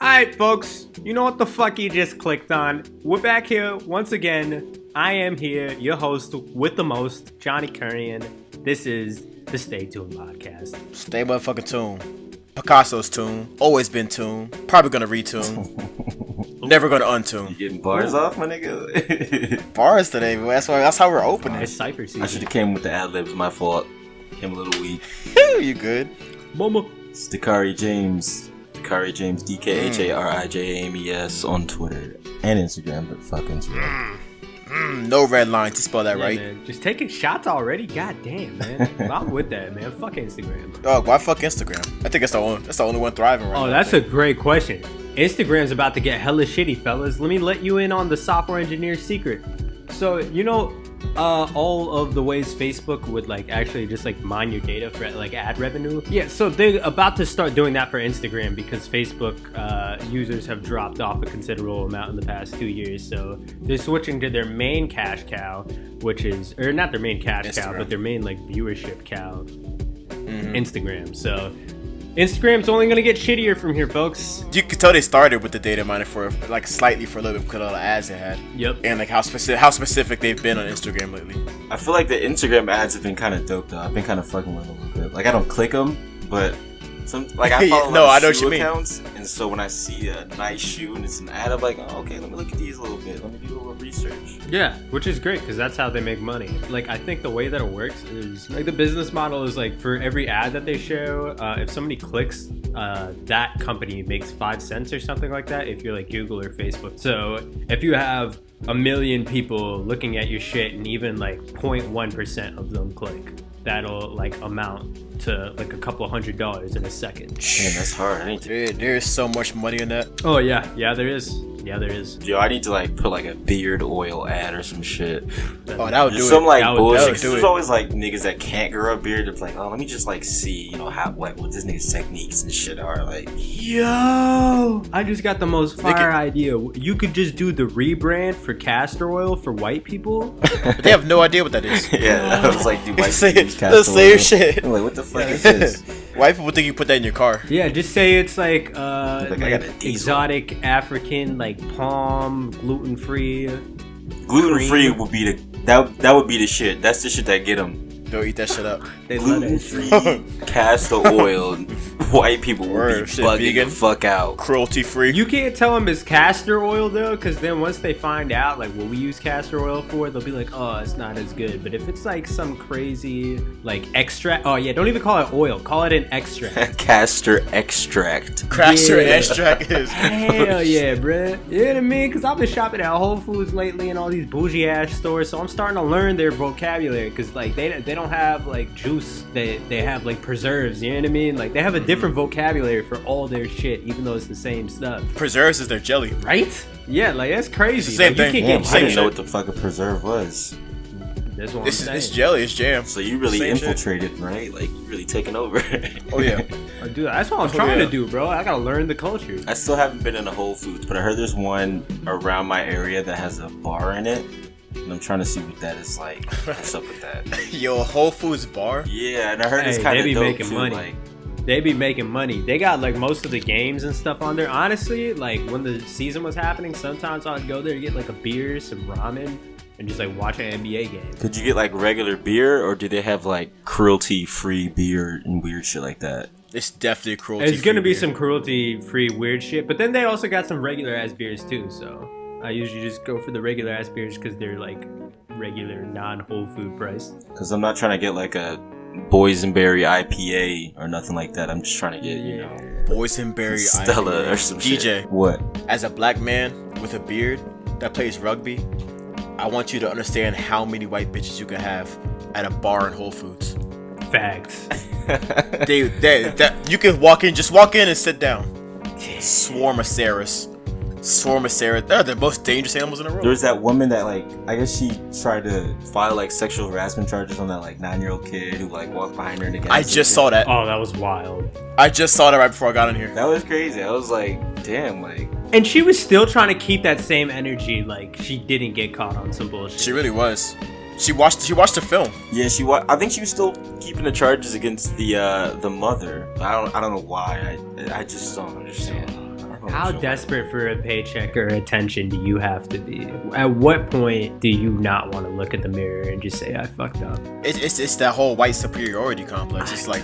Alright, folks, you know what the fuck you just clicked on? We're back here once again. I am here, your host with the most, Jony Currian. This is the Stay Tuned podcast. Stay motherfucking tuned. Picasso's tuned. Always been tuned. Probably gonna retune. Never gonna untune. You getting bars off, my nigga? Bars today, but that's how we're opening. It's Cypher season. I should have came with the ad-libs. My fault. Came a little weak. You good? Mama. It's Dakari James. Dakari James, DKHARIJAMES on Twitter and Instagram, but fuck Instagram. No red lines to spell that Yeah, right. man. Just taking shots already? God damn, man. I'm with that, man. Fuck Instagram. Dog, why fuck Instagram? I think that's the only one thriving right now. Oh, that's a great question. Instagram's about to get hella shitty, fellas. Let me let you in on the software engineer's secret. So, you know, all of the ways Facebook would actually just mine your data for ad revenue. Yeah, so they're about to start doing that for Instagram because Facebook users have dropped off a considerable amount in the past 2 years. So they're switching to their main cash cow, which is, or not their main cash cow, but their main viewership cow, Instagram. So Instagram's only gonna get shittier from here, folks. You could tell they started with the data mining for slightly for a little bit because of all the ads they had. Yep. And how specific they've been on Instagram lately. I feel like the Instagram ads have been kind of dope though. I've been kind of fucking with them a little bit. I don't click them, but I follow No, I know a lot of what shoe you mean. accounts, and so when I see a nice shoe and it's an ad, I'm like, oh, okay, let me look at these a little bit. Let me do a little research. Yeah, which is great because that's how they make money. I think the way that it works is the business model is for every ad that they show, if somebody clicks, that company makes 5 cents or something like that if you're Google or Facebook. So if you have 1 million people looking at your shit and even 0.1% of them click, that'll amount to a couple $100 in a second. Man, that's hard. There's so much money in that. Oh yeah, there is. Yeah, there is. Yo, I need to put a beard oil ad or some shit. Oh, that would do it. Some bullshit. That would do There's it. always niggas that can't grow a beard. They're oh, let me just see, how what this nigga's techniques and shit are Yo, I just got the most fire idea. You could just do the rebrand for castor oil for white people. They have no idea what that is. Yeah, I was do white Say people use the castor same oil? shit. I'm what the fuck is this? White people think you put that in your car. Yeah, just say it's I got a diesel. exotic African, palm, gluten-free. Gluten-free would be that would be the shit. That's the shit that get them. They'll eat that shit up. They love that Gluten-free castor oil. White people will Word, be shit, bugging vegan. the fuck out. Cruelty-free. You can't tell them it's castor oil though, because then once they find out what we use castor oil for, they'll be oh, it's not as good. But if it's some crazy extract, oh yeah, don't even call it oil, call it an extract. Castor extract. Castor Yeah. extract is. Hell yeah, bruh. You know what I mean? Because I've been shopping at Whole Foods lately and all these bougie ass stores, so I'm starting to learn their vocabulary. Because they don't have juice, they have preserves. You know what I mean? They have a different vocabulary for all their shit, even though it's the same stuff. Preserves is their jelly. Right? Yeah, that's crazy. Same thing. You Damn, can't I get didn't shit. know what the fuck a preserve was. That's what I'm saying. It's jelly. It's jam. So you really Same shit. infiltrated, right? You really taking over. Oh yeah. Dude, that's what I'm trying to do, bro. I gotta learn the culture. I still haven't been in a Whole Foods, but I heard there's one around my area that has a bar in it. And I'm trying to see what that is like. What's up with that? Yo, Whole Foods bar. Yeah, and I heard it's Hey, kind they of be dope making too. money. They be making money. They got most of the games and stuff on there. Honestly, when the season was happening, sometimes I'd go there to get a beer, some ramen, and just watch an NBA game. Could you get regular beer, or do they have cruelty-free beer and weird shit like that? It's definitely cruelty. It's gonna be some cruelty-free weird shit, but then they also got some regular ass beers too. So I usually just go for the regular ass beers because they're regular non-Whole Food price. Because I'm not trying to get a boysenberry IPA or nothing like that. I'm just trying to get boysenberry Stella IPA. or some DJ. shit. What? As a black man with a beard that plays rugby, I want you to understand how many white bitches you can have at a bar in Whole Foods. Facts. You can walk in and sit down. Swarm of Sarahs. They're the most dangerous animals in the world. There was that woman that I guess she tried to file sexual harassment charges on that 9-year-old kid who walked behind her in the gas I just saw that. Oh, that was wild. I just saw that right before I got in here. That was crazy. I was damn, And she was still trying to keep that same energy, she didn't get caught on some bullshit. She really was. She watched the film. Yeah, I think she was still keeping the charges against the mother. I don't know why. I just don't understand. How desperate for a paycheck or attention do you have to be? At what point do you not want to look at the mirror and just say, I fucked up? It's that whole white superiority complex. It's like,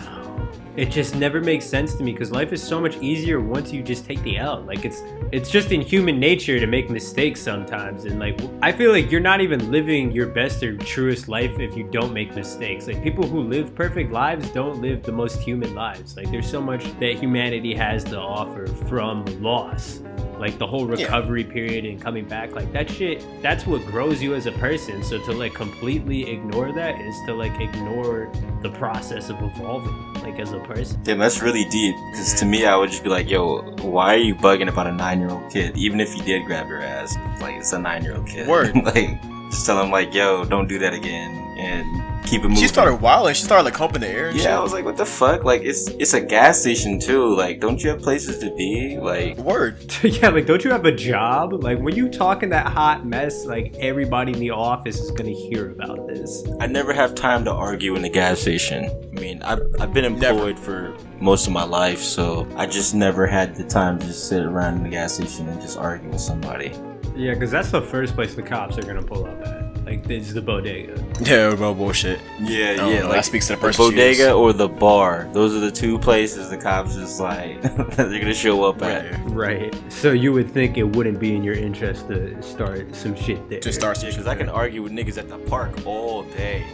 it just never makes sense to me because life is so much easier once you just take the L. Like it's just in human nature to make mistakes sometimes, and like I feel like you're not even living your best or truest life if you don't make mistakes. Like people who live perfect lives don't live the most human lives. Like there's so much that humanity has to offer from loss. Like the whole recovery period and coming back, like that shit, that's what grows you as a person. So to like completely ignore that is to like ignore the process of evolving, like as a person. Damn, that's really deep. Because to me, I would just be like, yo, why are you bugging about a 9-year-old kid? Even if he did grab your ass, like it's a 9-year-old kid. Word. Like, just tell him like, yo, don't do that again, and keep it moving. She started wilding. She started like humping the air and shit. I was like, what the fuck? Like, it's a gas station too. Like, don't you have places to be? Like, word. Yeah, like don't you have a job? Like when you talking that hot mess, like everybody in the office is gonna hear about this. I never have time to argue in the gas station. I mean, I've been employed for most of my life, so I just never had the time to just sit around in the gas station and just argue with somebody. Yeah, because that's the first place the cops are gonna pull up at. Like, this is the bodega. Yeah, bro, bullshit. Yeah, Like, that speaks to the person. The bodega or the bar. Those are the two places the cops just like they're gonna show up at. Right. So you would think it wouldn't be in your interest to start some shit there. To start some shit. Because I can argue with niggas at the park all day.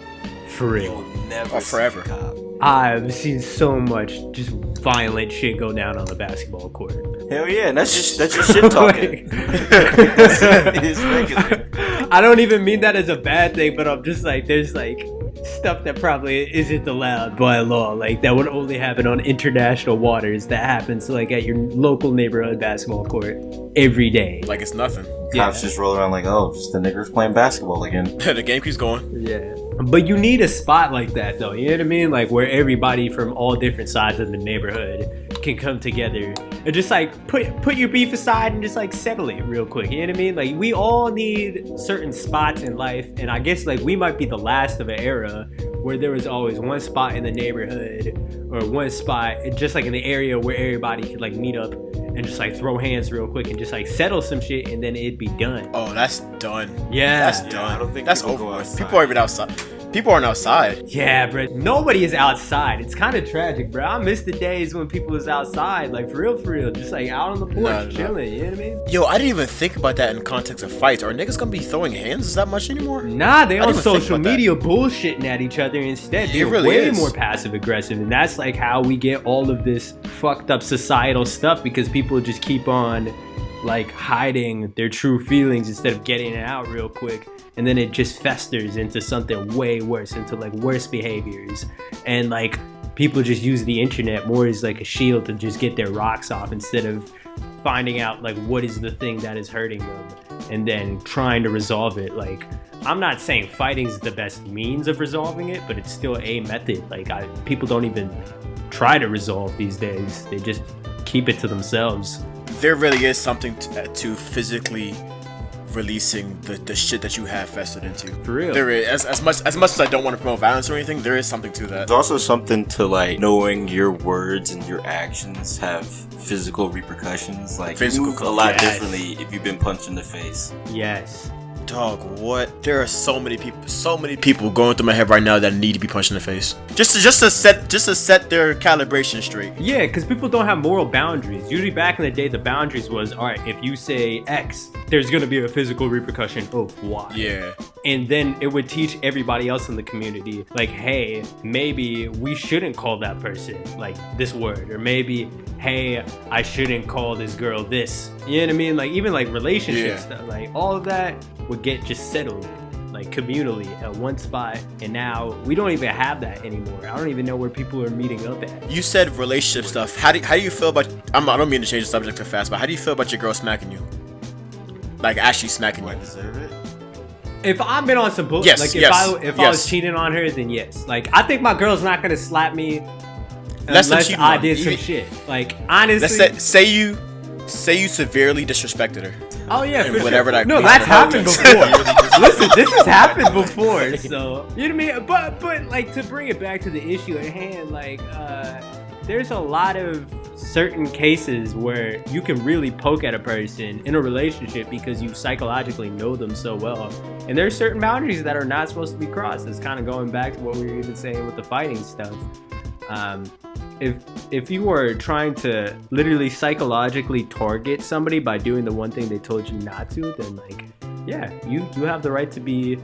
For real. You'll never see forever. a cop. I've seen so much just violent shit go down on the basketball court. Hell yeah, and that's just shit talking. It's regular. I don't even mean that as a bad thing, but I'm just like, there's like stuff that probably isn't allowed by law, like that would only happen on international waters. That happens like at your local neighborhood basketball court every day. Like it's nothing. Cops just roll around like, oh, just the niggers playing basketball again. The game keeps going. Yeah. But you need a spot like that though, you know what I mean? Like where everybody from all different sides of the neighborhood can come together and just like put your beef aside and just like settle it real quick, you know what I mean? Like we all need certain spots in life, and I guess like we might be the last of an era where there was always one spot in the neighborhood or one spot just like in the area where everybody could like meet up and just like throw hands real quick and just like settle some shit and then it'd be done. Oh, that's done. Yeah. That's done. I don't think that's people over go with. outside. People aren't even outside. People aren't outside. Yeah, bro. Nobody is outside. It's kind of tragic, bro. I miss the days when people was outside, like for real, just like out on the porch chilling. You know what I mean? Yo, I didn't even think about that in context of fights. Are niggas gonna be throwing hands that much anymore? Nah, they I on didn't even think social about that. media bullshitting at each other instead. It They're really way is. more passive aggressive, and that's like how we get all of this fucked up societal stuff because people just keep on like hiding their true feelings instead of getting it out real quick. And then it just festers into something way worse, into like worse behaviors. And like people just use the internet more as like a shield to just get their rocks off instead of finding out like what is the thing that is hurting them and then trying to resolve it. Like I'm not saying fighting is the best means of resolving it, but it's still a method. Like people don't even try to resolve these days. They just keep it to themselves. There really is something to physically releasing the shit that you have festered into. For real. There is, as much as I don't want to promote violence or anything, there is something to that. There's also something to like knowing your words and your actions have physical repercussions. Like you move a lot differently if you've been punched in the face. Yes. Dog, what? There are so many people going through my head right now that need to be punched in the face. Just to set their calibration straight. Yeah, because people don't have moral boundaries. Usually back in the day, the boundaries was, all right, if you say X, there's going to be a physical repercussion of Y. Yeah. And then it would teach everybody else in the community, like, hey, maybe we shouldn't call that person, like, this word. Or maybe, hey, I shouldn't call this girl this. You know what I mean? Like, even, like, relationship stuff. Like, all of that would get just settled, like, communally at one spot. And now we don't even have that anymore. I don't even know where people are meeting up at. You said relationship stuff. How do you feel about... I don't mean to change the subject too fast, but how do you feel about your girl smacking you? Like, actually smacking Do I you? deserve it? If I've been on some bullshit, Yes, like yes, if I was cheating on her, then yes. Like I think my girl's not gonna slap me unless I did some shit. Like honestly, Let's say you severely disrespected her. oh yeah, and for whatever sure. that No, means. that's happened before. Listen, this has happened before. So you know what I mean. But like to bring it back to the issue at hand, like there's a lot of certain cases where you can really poke at a person in a relationship because you psychologically know them so well. And there's certain boundaries that are not supposed to be crossed. It's kind of going back to what we were even saying with the fighting stuff. If you were trying to literally psychologically target somebody by doing the one thing they told you not to, then like, yeah, you have the right to be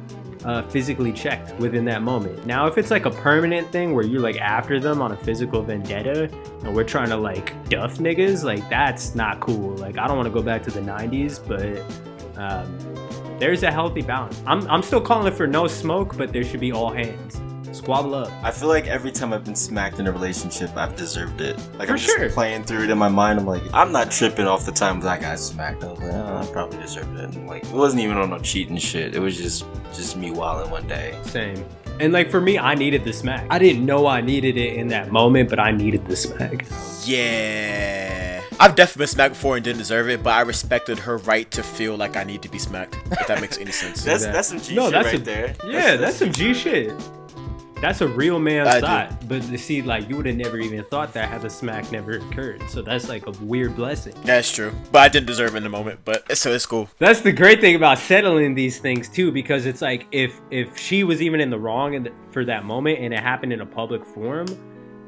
physically checked within that moment. Now, if it's like a permanent thing where you're like after them on a physical vendetta and we're trying to like duff niggas, like that's not cool. Like I don't want to go back to the 90s, but there's a healthy balance. I'm still calling for no smoke, but there should be all hands. Squabble up. I feel like every time I've been smacked in a relationship, I've deserved it. Like For I'm just sure. playing through it in my mind. I'm like, I'm not tripping off the times I got smacked. I was like, oh, I probably deserved it. And like, it wasn't even on no cheating shit. It was just me wilding one day. Same. And like for me, I needed the smack. I didn't know I needed it in that moment, but I needed the smack. Yeah. I've definitely been smacked before and didn't deserve it, but I respected her right to feel like I need to be smacked, if that makes any sense. That's some G shit right there. Yeah, that's some G shit. That's a real man's I thought. But to see, like, you would have never even thought that had the smack never occurred. So that's like a weird blessing. That's true. But I didn't deserve it in the moment, but so it's cool. That's the great thing about settling these things too, because it's like if she was even in the wrong for that moment and it happened in a public forum,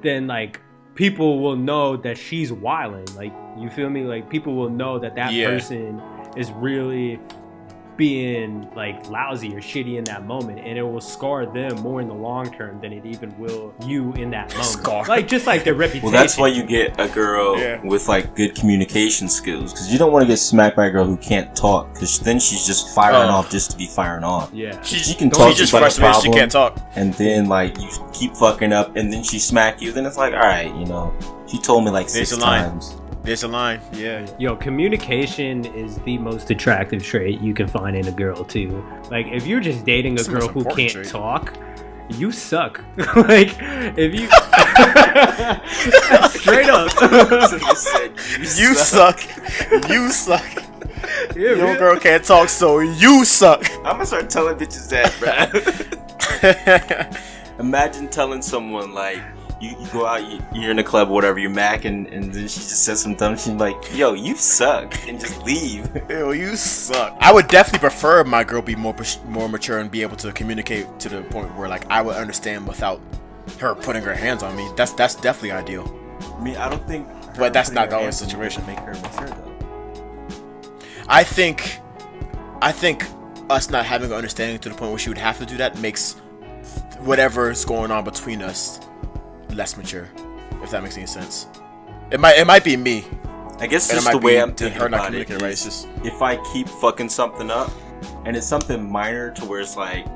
then like people will know that she's wilding. Like, you feel me? Like people will know that person is really being like lousy or shitty in that moment, and it will scar them more in the long term than it even will you in that moment. Scar. Like just like their reputation. Well, that's why you get a girl with like good communication skills, because you don't want to get smacked by a girl who can't talk, because then she's just firing off just to be firing off. Yeah, she can talk. She's just frustrated. She can't talk. And then like you keep fucking up, and then she smack you. Then it's like, all right, you know, she told me like six times. There's a line, yeah. Yo, communication is the most attractive trait you can find in a girl too. Like, if you're just dating a girl who can't talk, you suck. Like, if you straight up, you suck. You suck. Yeah, Your girl can't talk, so you suck. I'm gonna start telling bitches that, bro. Imagine telling someone like, you go out, you're in a club or whatever, you're macking, and then she just says some dumb shit like, yo, you suck, and just leave. Yo, you suck. I would definitely prefer my girl be more mature and be able to communicate to the point where like I would understand without her putting her hands on me. That's definitely ideal. I mean, I don't think, but that's not always the situation. Make her mature though. I think us not having an understanding to the point where she would have to do that makes whatever's going on between us less mature, if that makes any sense. It might be me. I guess and just the way I'm thinking thinking about it right, is, if I keep fucking something up, and it's something minor to where it's like,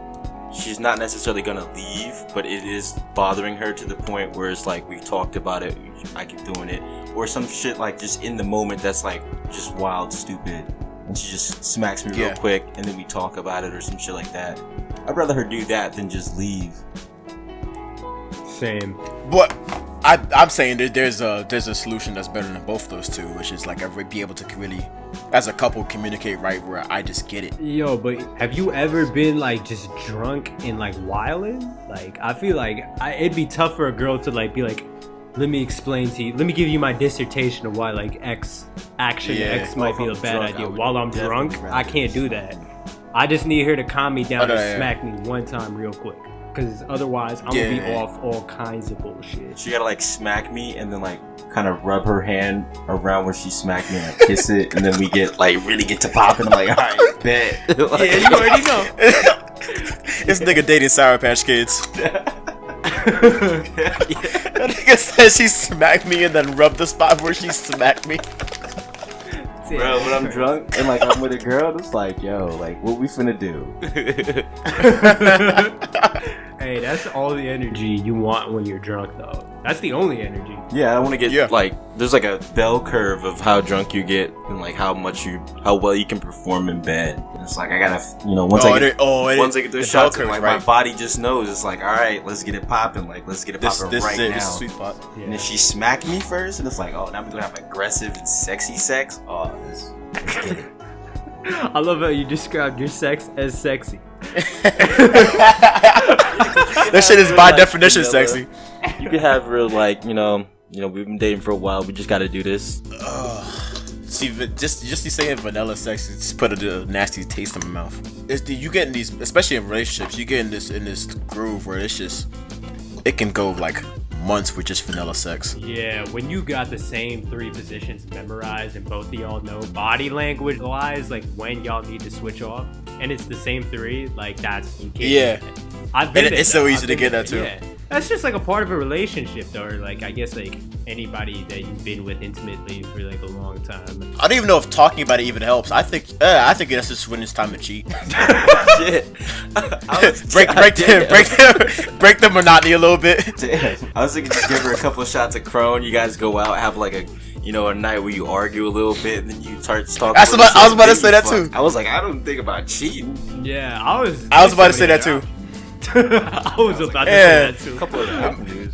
she's not necessarily gonna leave, but it is bothering her to the point where it's like, we've talked about it, I keep doing it, or some shit like just in the moment that's like, just wild, stupid, and she just smacks me real quick, and then we talk about it or some shit like that. I'd rather her do that than just leave. Same. But I'm saying that there's a solution that's better than both those two, which is like be able to really, as a couple, communicate right where I just get it. Yo, but have you ever been like just drunk and like wilding? Like, I feel like it'd be tough for a girl to like be like, let me explain to you, let me give you my dissertation of why like X might be a bad idea. While I'm drunk, I can't do that. I just need her to calm me down and smack me one time real quick. Because otherwise, I'm gonna be off all kinds of bullshit. She gotta like smack me and then like kind of rub her hand around where she smacked me and like, kiss it, and then we really get to popping. I'm like, all right, bet. Like, yeah, you already know. This nigga dating Sour Patch Kids. That nigga said she smacked me and then rubbed the spot where she smacked me. Bro, when I'm drunk and like I'm with a girl, it's like, yo, like what we finna do? Hey, that's all the energy you want when you're drunk, though. That's the only energy. Yeah, I want to get like, there's like a bell curve of how drunk you get and like how well you can perform in bed. And it's like I gotta, once I get those shots, like my body just knows. It's like, all right, let's get it popping. Like let's get it popping right now. This is a sweet spot. Yeah. And if she smacked me first, and it's like, oh, now we're gonna have aggressive and sexy sex. Oh, let's get it. I love how you described your sex as sexy. That shit is by definition sexy. You can have real like, You know, we've been dating for a while. We just got to do this. See, just you saying vanilla sex, it's put a nasty taste in my mouth. You get in these, especially in relationships, you get in this groove where it can go like months with just vanilla sex. Yeah, when you got the same 3 positions memorized and both of y'all know body language wise, like when y'all need to switch off, and it's the same 3, like that's you can't. Yeah, I've been it's so easy to get that too. Yeah. That's just like a part of a relationship, though. Or like I guess like anybody that you've been with intimately for like a long time. I don't even know if talking about it even helps. I think that's just when it's time to cheat. Shit. break the monotony a little bit. Damn. I was thinking just give her a couple of shots of Crown. You guys go out, have like a night where you argue a little bit, and then you start talking. I was about to say that too. I was like, I don't think about cheating. Yeah, I was about to say that too. I was about to say that too. A couple of avenues.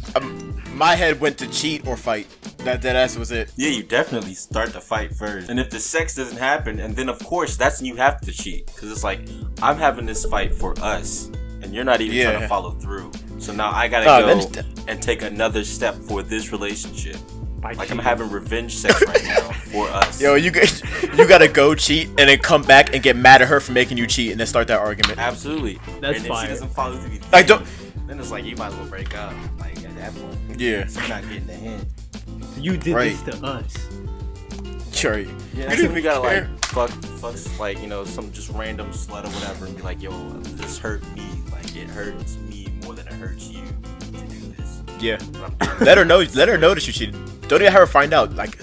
My head went to cheat or fight. That was it. Yeah, you definitely start to fight first. And if the sex doesn't happen, and then of course that's when you have to cheat. Because it's like, I'm having this fight for us, and you're not even trying to follow through. So now I gotta go and take another step for this relationship. Like I'm having revenge sex right now for us. Yo, you gotta go cheat and then come back and get mad at her for making you cheat and then start that argument. Absolutely. That's and fire. if she doesn't follow through, Like, don't. Then it's like you might as well break up. Like at that point. Yeah. She's not getting the hint. You did this to us. Sure. Yeah. You we gotta like fuck like some just random slut or whatever and be like, yo, this hurt me. Like it hurts me more than it hurts you to do this. Yeah. Let her know that you cheated. Don't even have her find out. Like,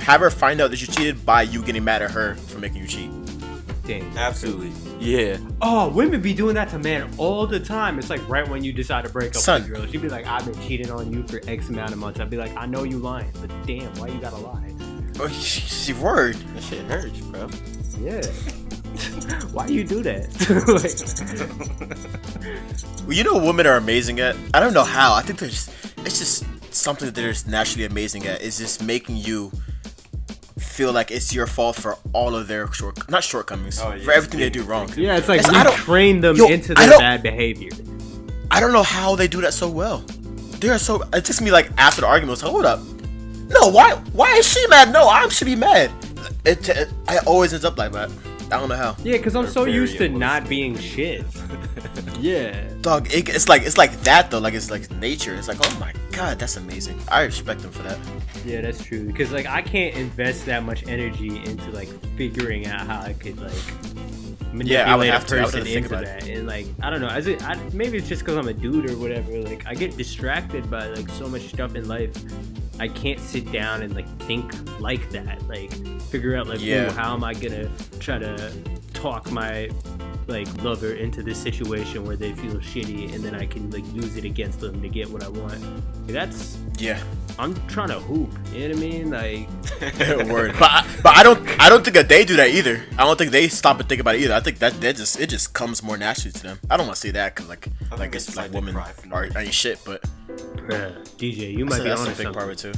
have her find out that you cheated by you getting mad at her for making you cheat. Dang. Absolutely. Yeah. Oh, women be doing that to men all the time. It's like right when you decide to break up Son. with a girl. She'd be like, I've been cheating on you for X amount of months. I'd be like, I know you lying, but damn, why you gotta lie? Oh, she word. That shit hurts, bro. Yeah. Why do you do that? Well, you know what women are amazing at? I don't know how. I think it's just something that they're just naturally amazing at. Is just making you feel like it's your fault for all of their shortcomings, for everything they do wrong. Yeah, it's like we train them into their bad behavior. I don't know how they do that so well. They're so. It takes me like after the argument, hold up. No, why is she mad? No, I should be mad. It always ends up like that. I don't know how. Yeah, because I'm so used to not being shit. Yeah. Dog, it's like that though. Like it's like nature. It's like, oh my god, that's amazing. I respect them for that. Yeah, that's true. Because like I can't invest that much energy into like figuring out how I could like manipulate a person into that. And like I don't know. Maybe it's just because I'm a dude or whatever. Like I get distracted by like so much stuff in life. I can't sit down and like think like that. Like figure out like, ooh, how am I gonna try to talk my like lover into this situation where they feel shitty, and then I can like use it against them to get what I want. Like, that's I'm trying to hoop. You know what I mean? Like word. But I don't think that they do that either. I don't think they stop and think about it either. I think that it just comes more naturally to them. I don't want to say that because like it's like women ain't shit, but. DJ, you might be on a big part of it too.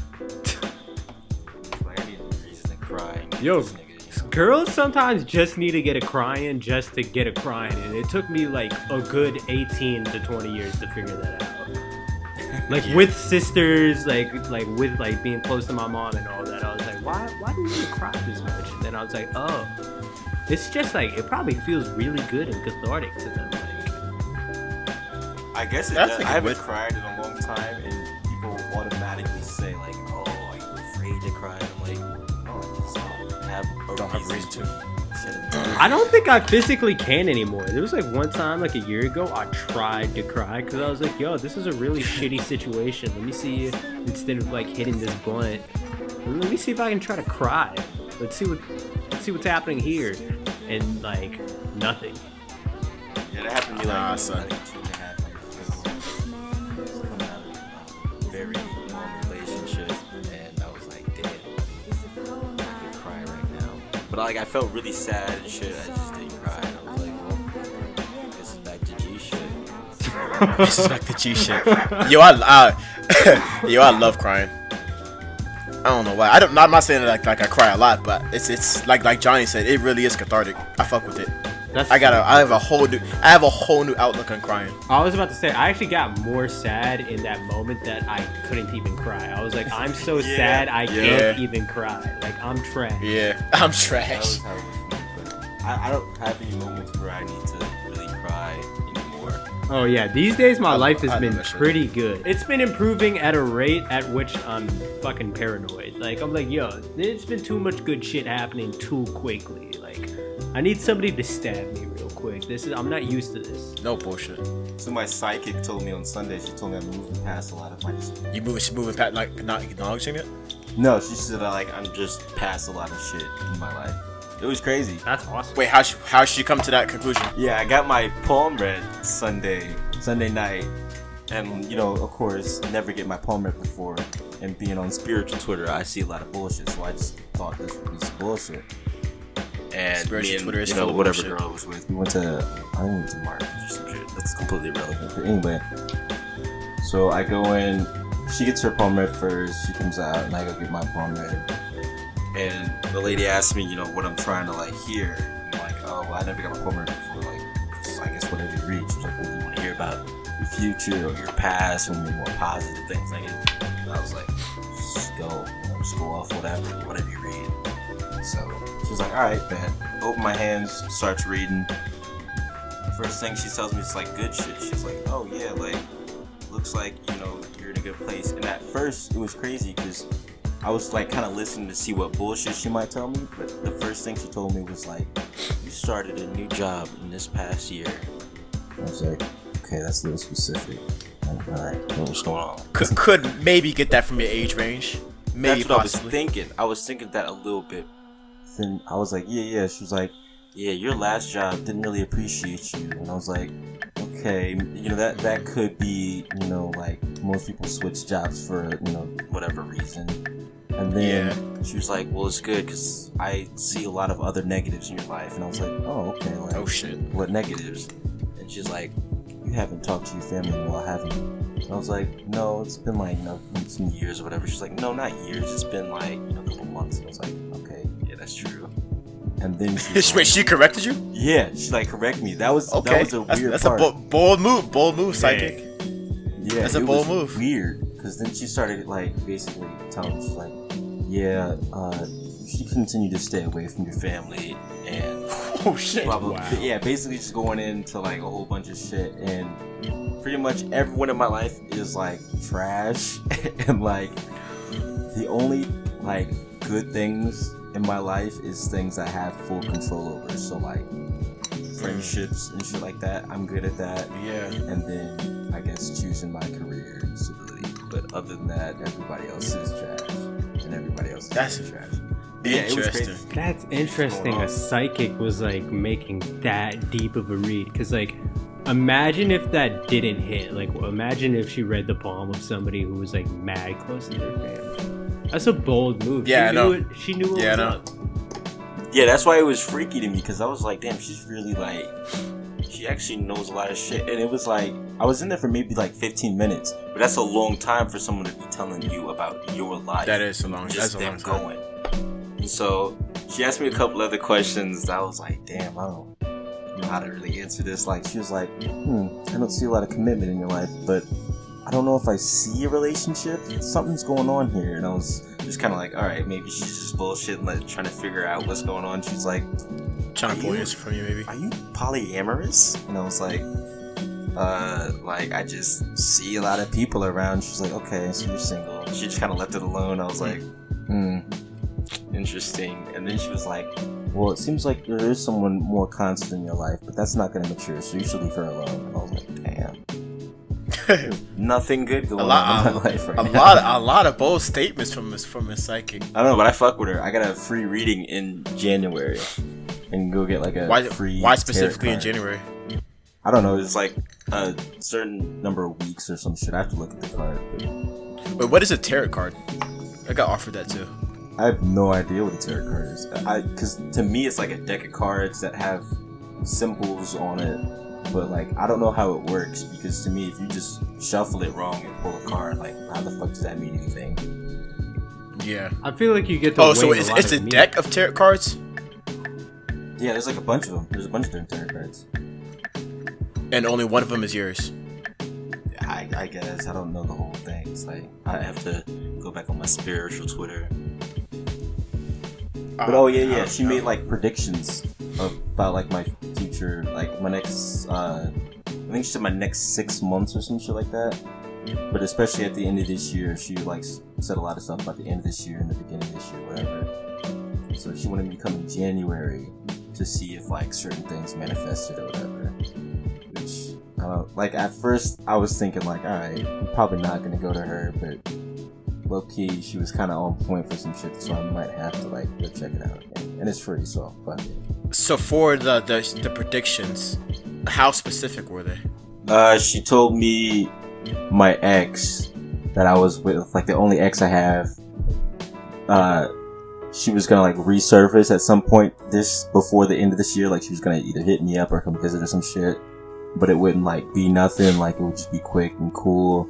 Like I need a reason to cry. Yo, girls sometimes just need to get a crying just to get a crying, and it took me like a good 18 to 20 years to figure that out. Like with sisters, like with like being close to my mom and all that, I was like, why do you need to cry this much? And then I was like, oh, it's just like it probably feels really good and cathartic to them. I guess it does. I haven't cried in a long time, and people automatically say like, "Oh, are you afraid to cry?" I'm like, "No, I just don't have a reason to." I don't think I physically can anymore. There was like one time, like a year ago, I tried to cry because I was like, "Yo, this is a really shitty situation. Let me see." Instead of like hitting this blunt, let me see if I can try to cry. Let's see what's happening here, and like nothing. Yeah, that happened to me like son. Very long relationship, and I was like, damn, I'm crying right now. But like I felt really sad and shit. I just didn't cry. I was like, well, this is back to G shit. This is back to G shit. Yo, I love crying. I don't know why. I'm not saying that like I cry a lot, but it's like Jony said, it really is cathartic. I fuck with it. That's I have a whole new outlook on crying. I was about to say, I actually got more sad in that moment that I couldn't even cry. I was like, I'm so sad I can't even cry. Like, I'm trash. Yeah, I'm That trash. was how it was for me, but I don't have any moments where I need to really cry anymore. Oh yeah, these days my life has I been love that shit. pretty good. It's been improving at a rate at which I'm fucking paranoid. Like, I'm like, yo, there's been too much good shit happening too quickly. Like, I need somebody to stab me real quick. I'm not used to this. No bullshit. So my psychic told me on Sunday, she told me I'm moving past a lot of my... She's moving past, like, not acknowledging it? No, she said like I'm just past a lot of shit in my life. It was crazy. That's awesome. Wait, how she come to that conclusion? Yeah, I got my palm read Sunday night, and you know, of course, never get my palm read before. And being on spiritual Twitter, I see a lot of bullshit, so I just thought this would be some bullshit. And Spiritual me and, Twitter is you know, full of whatever bullshit. girl I was with, we went to Martin's or some shit. That's completely irrelevant. But anyway, so I go in. She gets her palm read first. She comes out, and I go get my palm read. And the lady asked me, you know, what I'm trying to like hear. And I'm like, oh, well, I never got my palm read before. Like, so I guess whatever you read. She was like, well, do you want to hear about your future or your past or more positive things? Like, and I was like, just go, you know, just go off whatever you read. So she was like, all right, man. Open my hands, starts reading. First thing she tells me is like good shit. She's like, oh yeah, like looks like, you know, you're in a good place. And at first it was crazy because I was like kind of listening to see what bullshit she might tell me, but the first thing she told me was like, you started a new job in this past year. I was like, okay, that's a little specific. Like, all right, what's going on? Could maybe get that from your age range. Maybe That's what possibly. I was thinking. I was thinking that a little bit. Then I was like, yeah. She was like, yeah, your last job didn't really appreciate you. And I was like, okay, you know, that could be, you know, like most people switch jobs for, you know, whatever reason. And then she was like, well, it's good because I see a lot of other negatives in your life. And I was like, oh, okay. Like, Oh shit. what negatives? And she's like, you haven't talked to your family in a while, have you? And I was like, no, it's been like, you know, some years or whatever. She's like, no, not years. It's been like, you know, a couple months. And I was like, okay, yeah, that's true. And then Wait, she corrected you? yeah, she like corrected me. That was Okay. a weird That's part. a bold move, psychic. Yeah, That's a it bold was move. Weird, because then she started like basically telling me, she's like, yeah, you should continue to stay away from your family and Oh shit. blah, blah, Wow. yeah, basically just going into like a whole bunch of shit, and pretty much everyone in my life is like trash, and like the only like good things in my life is things I have full control over. So like friendships and shit like that, I'm good at that. Yeah. And then I guess choosing my career and stability. But other than that, everybody else is trash, and everybody else That's is trash. Yeah, it was interesting. crazy. That's interesting. A psychic was like making that deep of a read. Because, like, imagine if that didn't hit. Like, imagine if she read the palm of somebody who was like mad close to their family. That's a bold move. Yeah, I know. She knew what Yeah, I was know. up. Yeah, that's why it was freaky to me, because I was like, damn, she's really like, she actually knows a lot of shit. And it was like, I was in there for maybe like 15 minutes, but that's a long time for someone to be telling you about your life. That is a long. Just That's a them long time. going. And so she asked me a couple other questions. I was like, damn, I don't know how to really answer this. Like, she was like, I don't see a lot of commitment in your life, but I don't know if I see a relationship. Something's going on here. And I was just kind of like, all right, maybe she's just bullshit, like trying to figure out what's going on. She's like, Trying to pull Are an you- answer from you, maybe. are you polyamorous? And I was like I just see a lot of people around. She's like, okay, so you're single. She just kind of left it alone. I was like, interesting. And then she was like, well, it seems like there is someone more constant in your life, but that's not going to mature, so you should leave her alone. And I was like, damn. Nothing good going on in my life right now. A lot of bold statements from his psychic. I don't know, but I fuck with her. I got a free reading in January. And go get like a free Why tarot specifically in card. January? I don't know. It's like a certain number of weeks or some shit. I have to look at the card. But Wait, what is a tarot card? I got offered that too. I have no idea what a tarot card is. Because to me, it's like a deck of cards that have symbols on it. But like, I don't know how it works. Because to me, if you just shuffle it wrong and pull a card, like, how the fuck does that mean anything? Yeah. I feel like you get to. Oh, so weigh it's lot a of meat. deck of tarot cards? Yeah, there's like a bunch of them. There's a bunch of different tarot cards. And only one of them is yours. I guess I don't know the whole thing. It's like I have to go back on my spiritual Twitter. But yeah, she made like predictions about like my future, like my next. I think she said my next 6 months or some shit like that. But especially at the end of this year, she like said a lot of stuff about the end of this year and the beginning of this year, whatever. So she wanted me to come in January to see if like certain things manifested or whatever. Which, like at first I was thinking like, alright, I'm probably not gonna go to her, but low key she was kind of on point for some shit, so I might have to like go check it out again. And it's free, so fuck it. So for the predictions, how specific were they? She told me my ex that I was with, like the only ex I have, she was gonna like resurface at some point before the end of this year. Like she was gonna either hit me up or come visit or some shit, but it wouldn't like be nothing. Like it would just be quick and cool.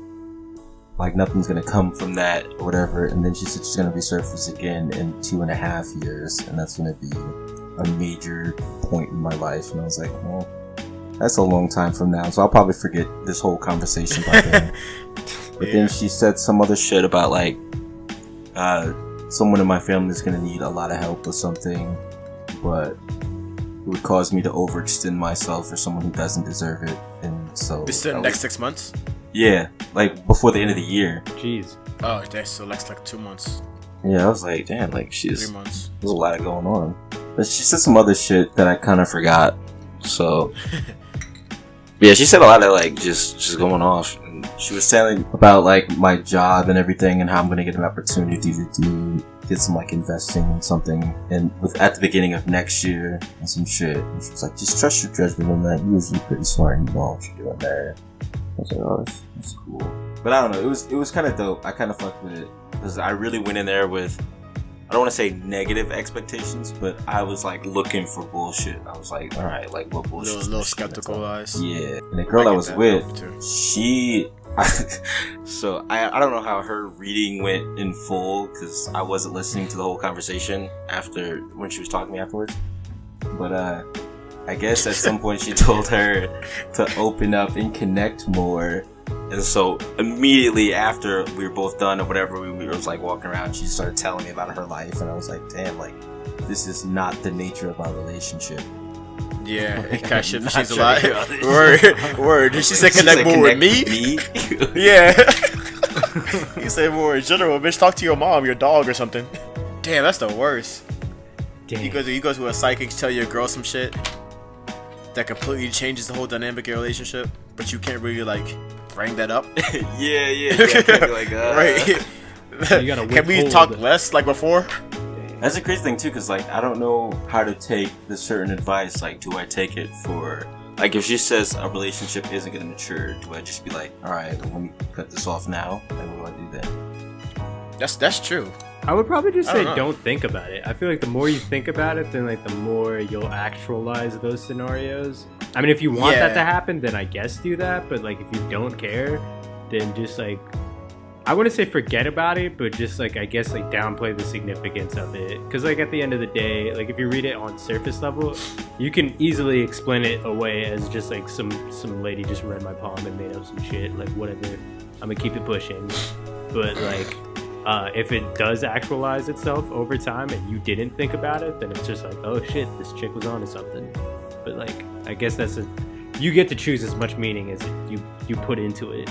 Like nothing's gonna come from that or whatever. And then she said she's gonna resurface again in 2.5 years, and that's gonna be a major point in my life. And I was like, well, that's a long time from now, so I'll probably forget this whole conversation by then. But then she said some other shit about like someone in my family is gonna need a lot of help with something, but it would cause me to overextend myself for someone who doesn't deserve it. And so This is the next 6 months? Yeah, like before the end of the year. Jeez. Oh, that's so that's like 2 months. Yeah, I was like, damn, like 3 months. There's a lot going on. But she said some other shit that I kind of forgot. So yeah, she said a lot of like just going off. And she was telling about like my job and everything, and how I'm gonna get an opportunity to get some like investing in something, and at the beginning of next year and some shit. And she was like, just trust your judgment on that. You're usually pretty smart and you know what you're doing there. I was like, oh, that's cool. But I don't know. It was kind of dope. I kind of fucked with it because I really went in there with, I don't want to say negative expectations, but I was like looking for bullshit. I was like, all right, like what bullshit? Little skeptical eyes. Yeah, and the girl I was with, she. So I don't know how her reading went in full because I wasn't listening to the whole conversation after when she was talking to me afterwards. But I guess at some point she told her to open up and connect more. And so immediately after we were both done or whatever, we were like walking around, she started telling me about her life, and I was like, damn, like this is not the nature of our relationship. Yeah, it kind of she's a lot. Word. Did she say connect more with me? Yeah. You say more in general, bitch. Talk to your mom, your dog, or something. Damn, that's the worst. Damn. You go to a psychic, tell your girl some shit that completely changes the whole dynamic of your relationship, but you can't really like bring that up. Yeah. Like, right. You gotta can we talk less like before? That's a crazy thing too, because like I don't know how to take the certain advice. Like, do I take it for like if she says a relationship isn't gonna mature, do I just be like, all right, let me cut this off now? Like, what do I do then? That's true. I would probably just say know. don't think about it. I feel like the more you think about it, then like the more you'll actualize those scenarios. I mean, if you want that to happen, then I guess do that. But like if you don't care, then just like, I wouldn't say forget about it, but just like, I guess like downplay the significance of it. Because like at the end of the day, like if you read it on surface level, you can easily explain it away as just like some lady just read my palm and made up some shit, like whatever. I'm gonna keep it pushing. But like, if it does actualize itself over time and you didn't think about it, then it's just like, oh shit, this chick was onto something. But like, I guess you get to choose as much meaning as you put into it.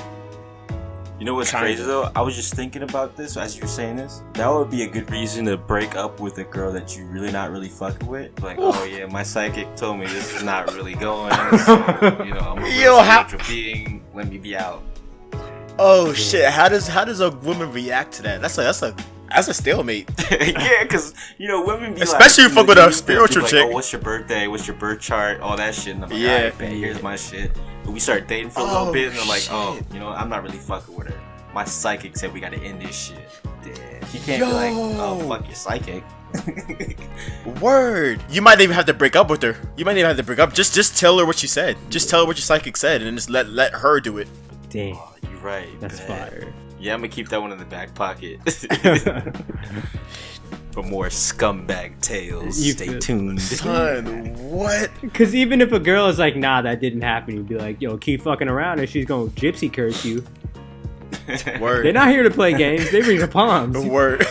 You know what's crazy though? I was just thinking about this as you were saying this. That would be a good reason to break up with a girl that you really not really fucking with. Like, oh yeah, my psychic told me this is not really going. So, you know, I'm a spiritual being. Let me be out. Oh shit! How does a woman react to that? That's a stalemate. Yeah, because you know women be especially like, if you fuck with a spiritual chick. Oh, what's your birthday? What's your birth chart? All that shit. And I'm like, yeah, all right, here's my shit. And we start dating for a little bit, and they're like, oh, you know, I'm not really fucking with her. My psychic said we gotta end this shit. Damn. She can't be like, oh, fuck your psychic. Word. You might even have to break up with her. You might even have to break up. Just tell her what she said. Just tell her what your psychic said, and just let her do it. Damn. Oh, you're right. That's fire. Yeah, I'm gonna keep that one in the back pocket. For more scumbag tales, You stay feel- tuned. Son, what? Because even if a girl is like, nah, that didn't happen, you'd be like, yo, keep fucking around and she's gonna gypsy curse you. Word. They're not here to play games. They bring the palms. The word.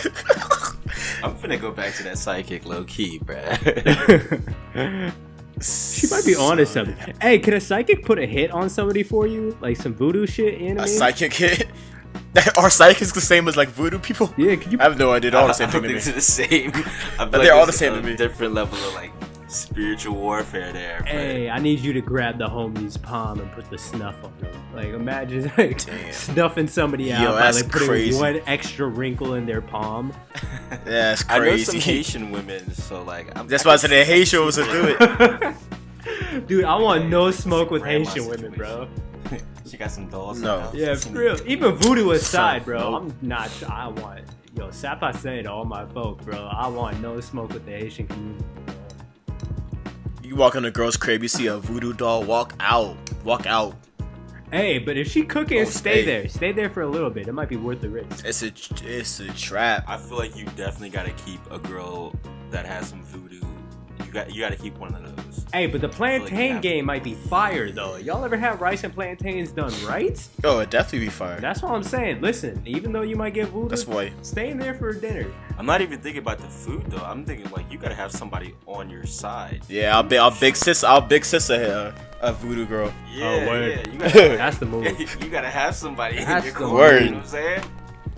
I'm finna go back to that psychic low key, bruh. She might be onto something. Hey, can a psychic put a hit on somebody for you? Like some voodoo shit, you know what I A mean? psychic hit? Are psychics the same as like voodoo people? Yeah, could you... I have no idea. They're all the same I thing don't to me. think it's the same. I feel They're all there's the same to a me. Different level of like spiritual warfare there. But Hey, I need you to grab the homie's palm and put the snuff on him. Like, imagine like Damn. snuffing somebody out Yo, by that's like putting crazy. one extra wrinkle in their palm. Yeah, that's I know some crazy. Haitian women, so like That's why I said the Haitian was to do it. Dude, I want no smoke with Grandma Haitian women, bro. She got some dolls. No. in the house. Yeah, for real. Even voodoo aside, bro. Nope. I'm not. I want. Yo, Sapa said all my folk, bro. I want no smoke with the Haitian community. You walk in a girl's crib, you see a voodoo doll, walk out. Walk out. Hey, but if she cooking, Don't stay stay. there. Stay there for a little bit. It might be worth the risk. It's a trap. I feel like you definitely gotta keep a girl that has some voodoo. You gotta keep one of those. Hey, but the plantain have- game might be fire though. Y'all ever have rice and plantains done right? Oh, it'd definitely be fire. That's what I'm saying. Listen, even though you might get voodoo, That's why. stay in there for dinner. I'm not even thinking about the food though. I'm thinking like you gotta have somebody on your side. Yeah, I'll big sis a voodoo girl. Yeah, word. yeah. You gotta, That's the move. you gotta have somebody in That's your the corner. word. You know what I'm saying?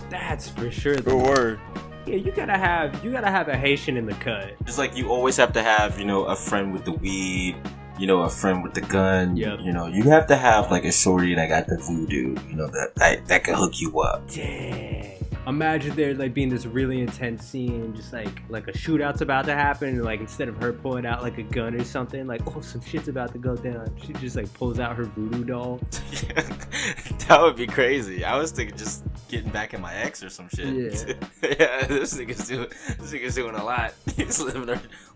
That's for sure. Good word. Yeah, you gotta have a Haitian in the cut. Just like you always have to have, a friend with the weed, a friend with the gun. Yep. You have to have like a shorty that got the voodoo, that can hook you up. Dang. Imagine there like being this really intense scene, just like a shootout's about to happen, and like instead of her pulling out like a gun or something, like oh some shit's about to go down, she just like pulls out her voodoo doll. That would be crazy. I was thinking just getting back at my ex or some shit. Yeah. Yeah, this nigga's doing a lot. He's living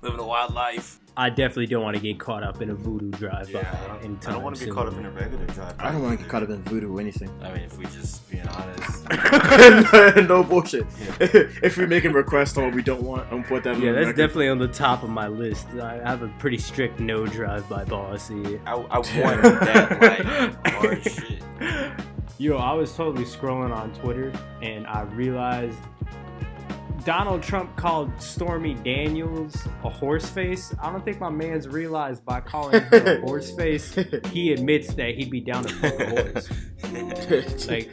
a wild life. I definitely don't want to get caught up in a voodoo drive-by. I anytime don't want to be soon. caught up in a regular drive. I don't want to get caught up in voodoo or anything. I mean, if we just being honest. No bullshit. If we're making requests on what we don't want, I'm put that. Yeah, on that's record. definitely on the top of my list. I have a pretty strict no drive-by policy. I want that like hard shit. Yo, I was totally scrolling on Twitter and I realized Donald Trump called Stormy Daniels a horse face. I don't think my man's realized by calling her a horse face, he admits that he'd be down to fuck a horse. Like,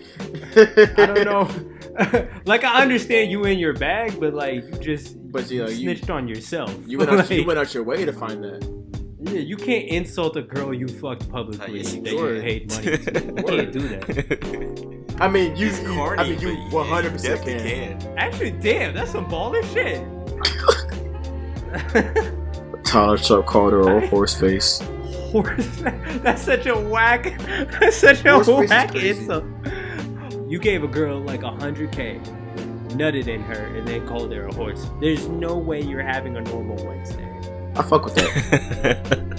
I don't know. Like, I understand you in your bag, but like, you just But, you know, you- snitched on yourself. You went out, you Like, went out your way to find that. yeah, you can't insult a girl you fucked publicly Yes, you that can. you hate money to. You can't do that. I mean, you. He's corny, I mean, you but 100% definitely can. Actually, damn, that's some baller shit. Donald Trump called her a horse face. Horse. That's such a whack. That's such a Horse face is whack crazy. insult. You gave a girl like 100K, nutted in her, and then called her a horse. There's no way you're having a normal Wednesday. I fuck with that.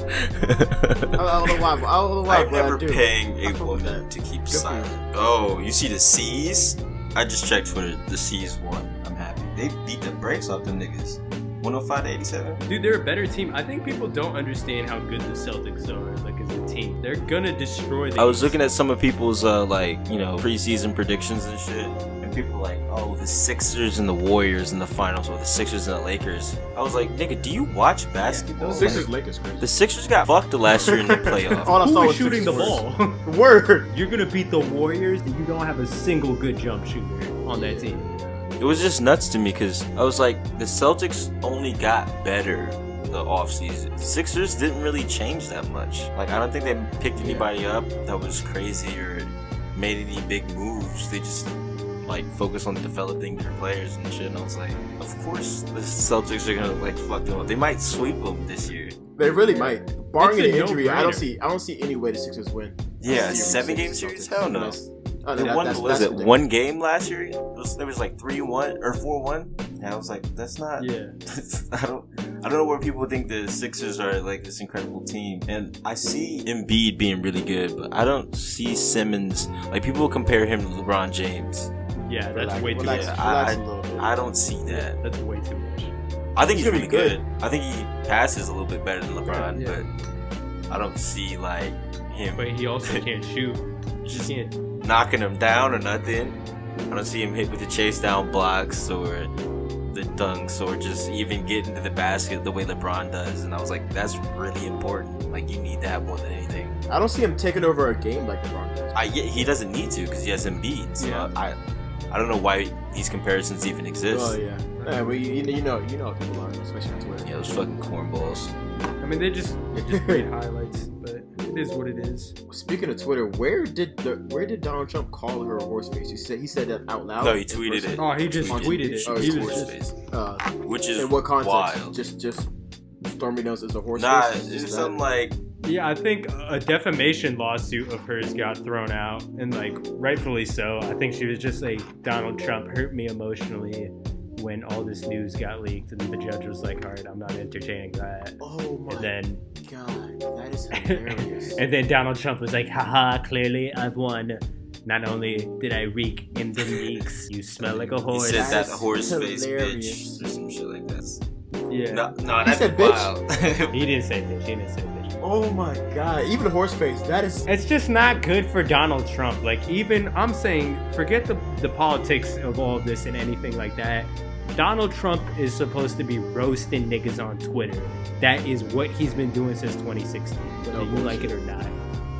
I don't know why. I don't know why. I'm but I never do. paying I a fuck with woman that. to keep for silent. you. Oh, you see the C's? I just checked Twitter. The C's won. I'm happy. They beat the brakes off them niggas. 105 to 87. Dude, they're a better team. I think people don't understand how good the Celtics are, like as a team. They're gonna destroy the I was East. looking at some of people's preseason predictions and shit, and people were like, "Oh, the Sixers and the Warriors in the finals, or the Sixers and the Lakers." I was like, "Nigga, do you watch basketball?" Those Sixers Lakers crazy. The Sixers got fucked the last year in the playoffs. All I Who saw is was shooting the Sixers ball? first. Word. You're gonna beat the Warriors, and you don't have a single good jump shooter on that team. It was just nuts to me because I was like, the Celtics only got better the offseason. Sixers didn't really change that much. Like, I don't think they picked anybody up that was crazy or made any big moves. They just like focused on developing their players and shit. And I was like, of course the Celtics are gonna like fuck them up. They might sweep them this year. They really might. Barring It's a an injury, I no-brainer. don't see any way the Sixers win. Yeah, Series 7-game against series? Celtics. Hell no. They won, That's was it ridiculous. one game last year? There was like 3-1 or 4-1. And I was like, that's not. Yeah. I don't know where people think the Sixers are like this incredible team. And I see Embiid being really good, but I don't see Simmons. Like, people compare him to LeBron James. Yeah, that's way too Relax, much. relax a little bit. I don't see that. That's way too much. I think he's gonna really be good. I think he passes a little bit better than LeBron, Yeah. but I don't see like him But he also can't shoot. He can't. knocking him down or nothing. I don't see him hit with the chase down blocks or the dunks or just even getting to the basket the way LeBron does. And I was like, that's really important. Like, you need that more than anything. I don't see him taking over a game like LeBron does. He doesn't need to because he has Embiid. So Yeah. I don't know why these comparisons even exist. Oh yeah. Yeah, well, you know how people are, especially on Twitter. Yeah, those fucking cornballs. I mean, they're just great highlights, but it is what it is. Speaking of Twitter, where did Donald Trump call her a horse face? He said that out loud. No, he tweeted it. Oh, he just tweeted it. Oh, He it's was horse just, face. Which is in what context? wild. Just Stormy knows it's a horse Nah, face. it's just something like yeah, I think a defamation lawsuit of hers got thrown out, and like rightfully so. I think she was just like, Donald Trump hurt me emotionally when all this news got leaked, and the judge was like, all right, I'm not entertaining that. Oh my And then god, that is hilarious. and then Donald Trump was like, haha, clearly I've won. Not only did I reek in the leaks, you smell like a he horse. said that That's horse face hilarious. bitch or some shit like that. Yeah. No, He that's said bitch? wild. He didn't say bitch. He didn't say bitch. Oh my god, even horse face. That is. It's just not good for Donald Trump. Like, even, I'm saying, forget the politics of all of this and anything like that. Donald Trump is supposed to be roasting niggas on Twitter. That is what he's been doing since 2016, whether No you like it or not.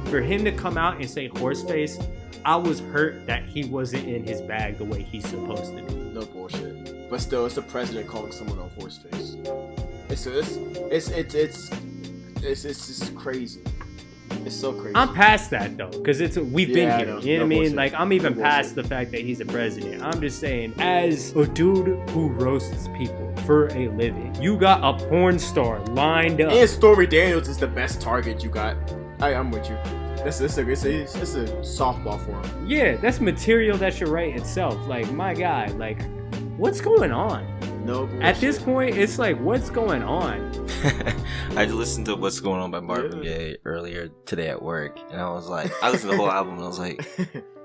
For him to come out and say horseface, I was hurt that he wasn't in his bag the way he's supposed to be. No bullshit. But still, it's the president calling someone a horse face. It's just crazy. It's so crazy. I'm past that though, because we've been Yeah, here. no- You know no what I mean? bullshit. Like, I'm even No past bullshit. the fact that he's a president. I'm just saying, as a dude who roasts people for a living, you got a porn star lined up. And Stormy Daniels is the best target you got. I'm with you. It's a softball for him. Yeah, that's material that should write itself. Like, my guy, like, what's going on? No bullshit. At this point, it's like, what's going on? I listened to What's Going On by Marvin Gaye earlier today at work, and I was like, I listened to the whole album, and I was like,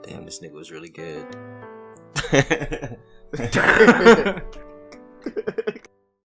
damn, this nigga was really good.